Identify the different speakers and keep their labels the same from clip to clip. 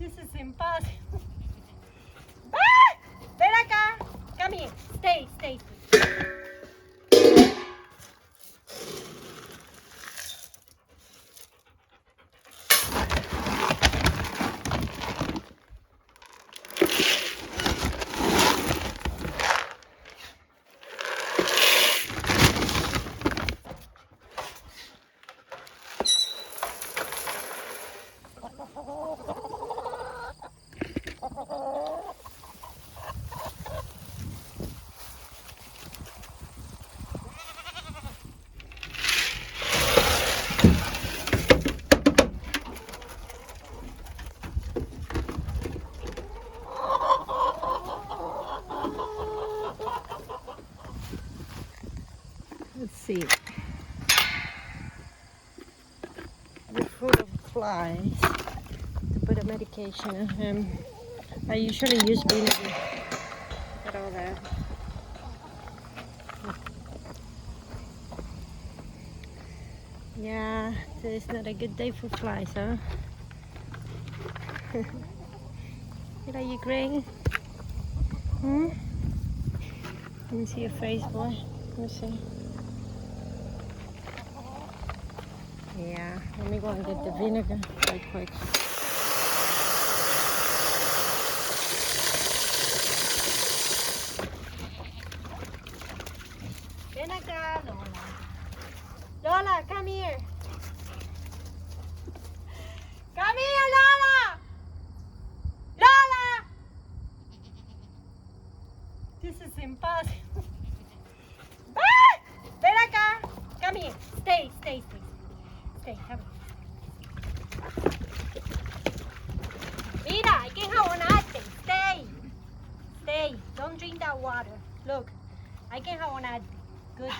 Speaker 1: This is impossible. Ah! Ven acá. Come here. Stay, stay. Let's see. We're full of flies. To put a medication on him. I usually use vinegar. Look at all that. Yeah, today's not a good day for flies, huh? Are you Greg? Let me see your face, boy. Let me see. Yeah, let me go and get the vinegar right quick. Ven acá, Lola. Lola, come here. Come here, Lola. Lola. This is impossible. Ah! Ven acá. Come here. Stay, stay, stay. Stay, come here. Mira, hay que enjabonarte. Stay. Stay. Don't drink that water. Look, hay que enjabonarte. Good.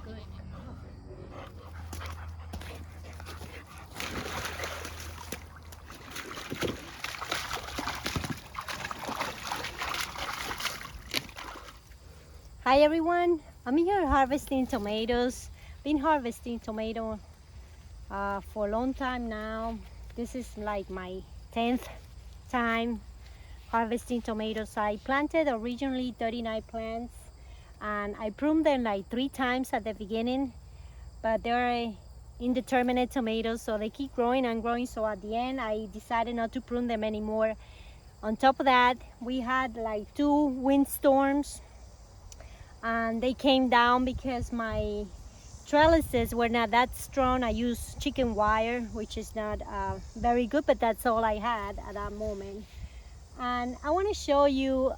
Speaker 1: Good. Hi everyone, I'm here harvesting tomatoes. Been harvesting tomato for a long time now. This is like my 10th time harvesting tomatoes. I planted originally 39 plants and I pruned them like 3 times at the beginning, but they're indeterminate tomatoes, so they keep growing and growing. So at the end I decided not to prune them anymore. On top of that, we had like 2 windstorms and they came down because my trellises were not that strong. I used chicken wire, which is not very good, but that's all I had at that moment. And I want to show you,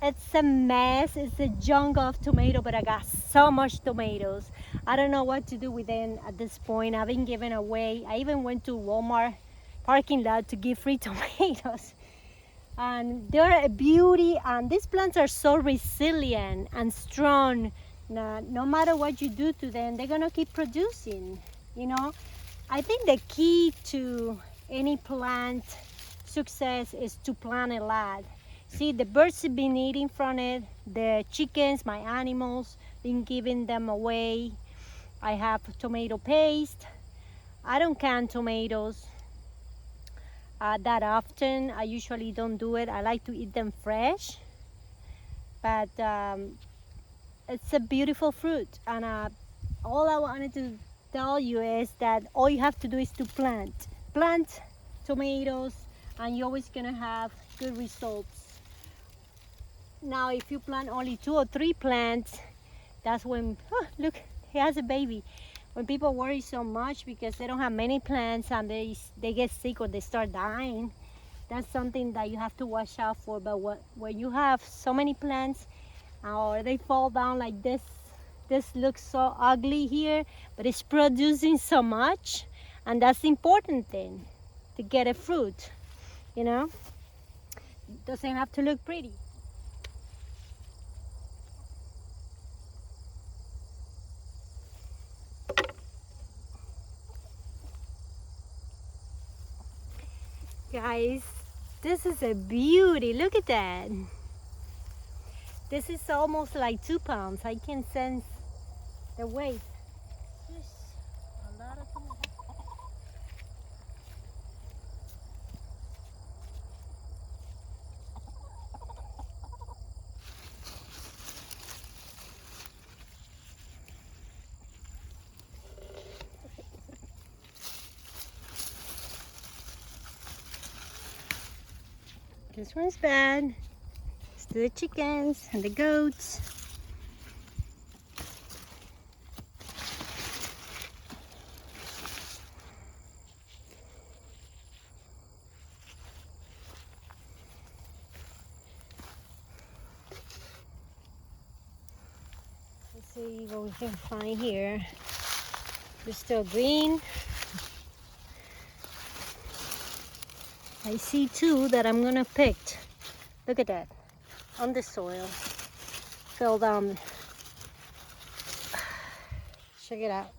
Speaker 1: it's a mess, it's a junk of tomato, but I got so much tomatoes. I don't know what to do with them at this point. I've been giving away. I even went to Walmart parking lot to give free tomatoes. And they're a beauty, and these plants are so resilient and strong. No matter what you do to them, they're gonna keep producing, you know. I think the key to any plant success is to plant a lot. See, the birds have been eating from it, the chickens, my animals, been giving them away. I have tomato paste. I don't can tomatoes that often. I usually don't do it. I like to eat them fresh, but it's a beautiful fruit. And all I wanted to tell you is that all you have to do is to plant tomatoes, and you're always gonna have good results. Now if you plant only 2 or 3 plants, that's when, oh, look, he has a baby. When people worry so much because they don't have many plants and they get sick or they start dying, that's something that you have to watch out for. But when you have so many plants or they fall down like this looks so ugly here, but it's producing so much, and that's the important thing, to get a fruit, you know. It doesn't have to look pretty. Guys, this is a beauty. Look at that. This is almost like 2 pounds. I can sense the weight. This one's bad. It's the chickens and the goats. Let's see what we can find here. They're still green. I see two that I'm gonna pick. Look at that. On the soil. Fell down. Check it out.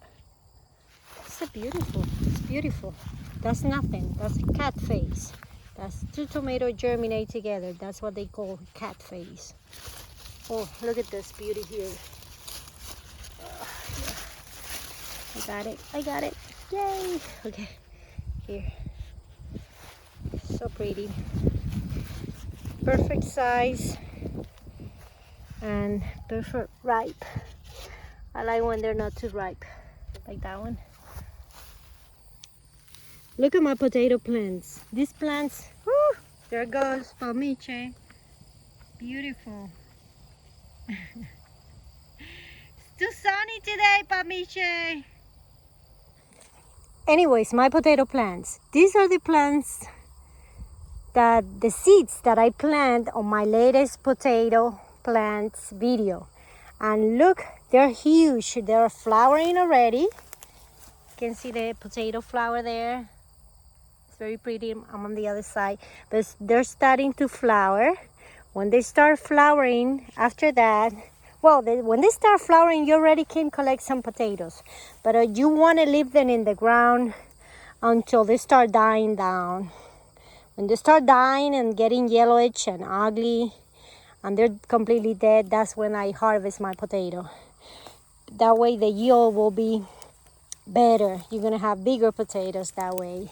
Speaker 1: It's beautiful. It's beautiful. That's nothing. That's a cat face. That's two tomatoes germinate together. That's what they call cat face. Oh, look at this beauty here. I got it. I got it. Yay. Okay. Here. So pretty. Perfect size. And perfect ripe. I like when they're not too ripe. Like that one. Look at my potato plants. These plants, whoo, there goes palmiche. Beautiful. It's too sunny today, palmiche. Anyways, my potato plants. These are the plants the seeds that I planted on my latest potato plants video. And look, they're huge. They're flowering already. You can see the potato flower there. It's very pretty. I'm on the other side. But they're starting to flower. When they start flowering, after that, well, when they start flowering, you already can collect some potatoes. But you want to leave them in the ground until they start dying down. When they start dying and getting yellowish and ugly, and they're completely dead, that's when I harvest my potato. That way the yield will be better. You're gonna have bigger potatoes that way.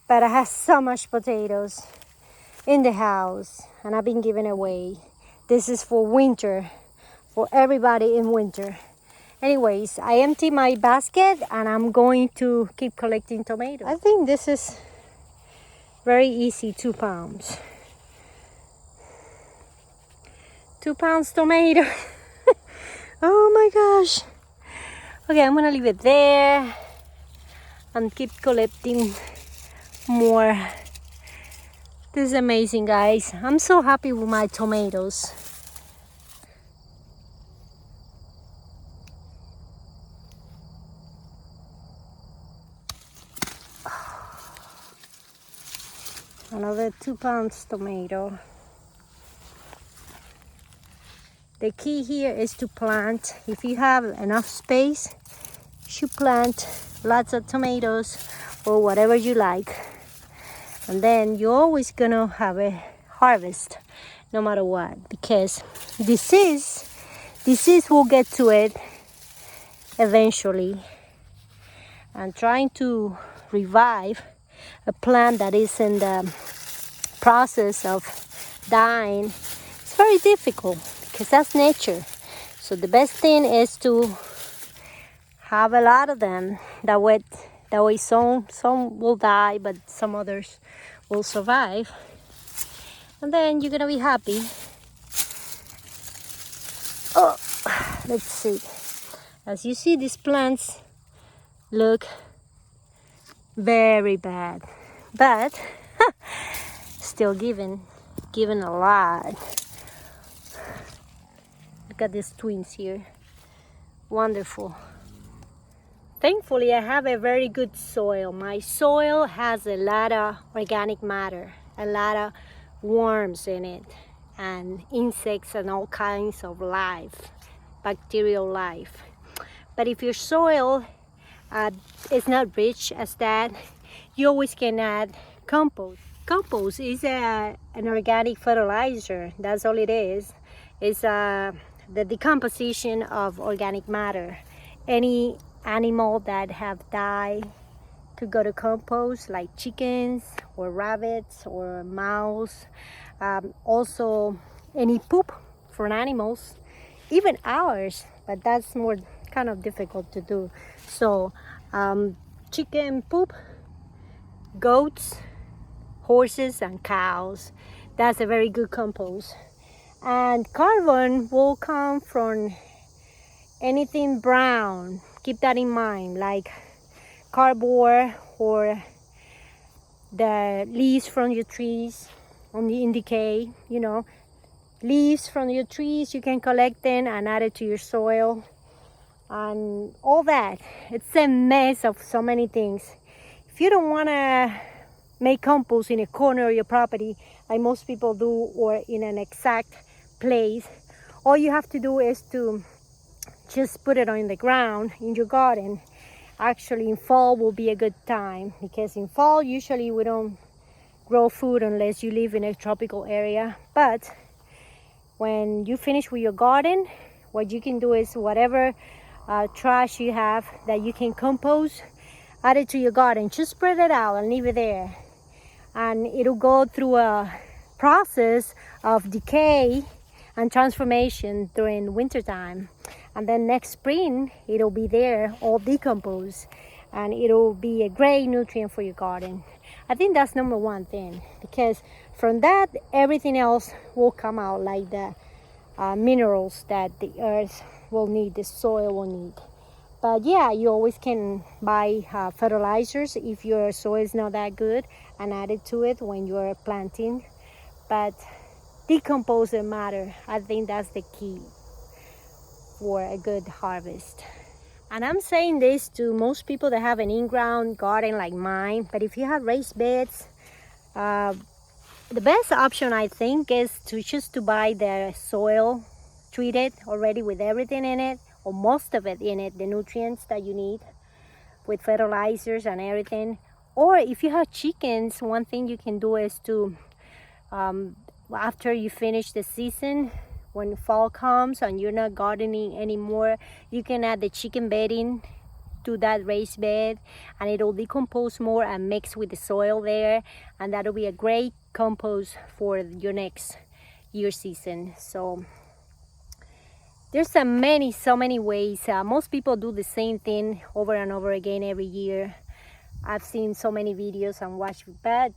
Speaker 1: But I have so much potatoes in the house, and I've been giving away. This is for winter, for everybody in winter. Anyways, I empty my basket and I'm going to keep collecting tomatoes. I think this is very easy, 2 pounds. 2 pounds tomato. Oh my gosh. Okay, I'm gonna leave it there and keep collecting more. This is amazing, guys. I'm so happy with my tomatoes. Another 2 pounds tomato. The key here is to plant. If you have enough space, you should plant lots of tomatoes or whatever you like. And then you're always gonna have a harvest no matter what, because disease will get to it eventually. And trying to revive a plant that is in the process of dying, it's very difficult because that's nature. So the best thing is to have a lot of them. That way some will die, but some others will survive. And then you're gonna be happy. Oh, let's see. As you see, these plants look very bad, but still giving a lot. Look at these twins here. Wonderful. Thankfully, I have a very good soil. My soil has a lot of organic matter, a lot of worms in it, and insects and all kinds of life, bacterial life. But if your soil is not rich as that, you always can add compost. Compost is an organic fertilizer. That's all it is. It's the decomposition of organic matter. Any animal that have died could go to compost, like chickens or rabbits or mouse. Also any poop from animals, even ours, but that's more kind of difficult to do. So chicken poop, goats, horses and cows, that's a very good compost. And carbon will come from anything brown. Keep that in mind, like cardboard or the leaves from your trees in decay, you know. Leaves from your trees, you can collect them and add it to your soil and all that. It's a mess of so many things. If you don't want to make compost in a corner of your property like most people do, or in an exact place, all you have to do is to just put it on the ground in your garden. Actually, in fall will be a good time, because in fall usually we don't grow food unless you live in a tropical area. But when you finish with your garden, what you can do is whatever trash you have that you can compost, add it to your garden. Just spread it out and leave it there, and it'll go through a process of decay and transformation during winter time, and then next spring it'll be there all decomposed, and it'll be a great nutrient for your garden. I think that's number one thing, because from that everything else will come out, like the minerals that the earth will need, the soil will need. But yeah, you always can buy fertilizers if your soil is not that good, and add it to it when you're planting. But decompose the matter. I think that's the key for a good harvest. And I'm saying this to most people that have an in-ground garden like mine. But if you have raised beds, the best option I think is to buy the soil treated already with everything in it, or most of it in it, the nutrients that you need, with fertilizers and everything. Or if you have chickens, one thing you can do is to after you finish the season, when fall comes and you're not gardening anymore, you can add the chicken bedding to that raised bed, and it'll decompose more and mix with the soil there, and that'll be a great compost for your next year season. So there's so many ways. Most people do the same thing over and over again every year. I've seen so many videos and watched, but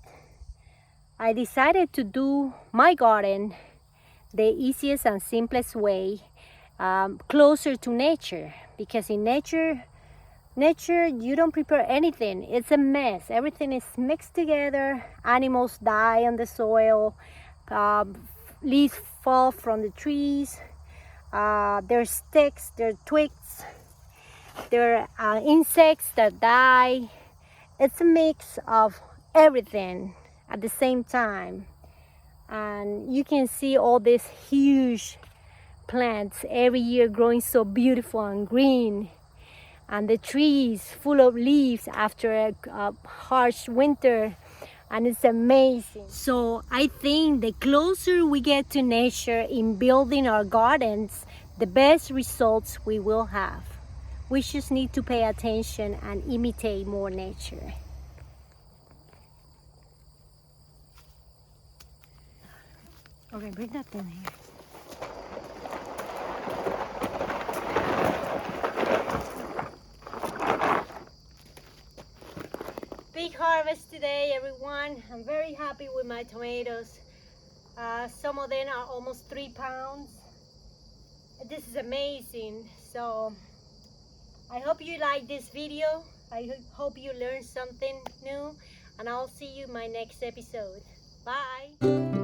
Speaker 1: I decided to do my garden the easiest and simplest way, closer to nature, because in nature you don't prepare anything. It's a mess. Everything is mixed together. Animals die on the soil, leaves fall from the trees, there's sticks, there are twigs, there are insects that die. It's a mix of everything at the same time. And you can see all these huge plants every year growing so beautiful and green, and the trees full of leaves after a harsh winter, and it's amazing. So I think the closer we get to nature in building our gardens, the best results we will have. We just need to pay attention and imitate more nature. Okay, bring that in here. Big harvest today, everyone. I'm very happy with my tomatoes. Some of them are almost 3 pounds. This is amazing. So I hope you like this video. I hope you learned something new, and I'll see you in my next episode. Bye.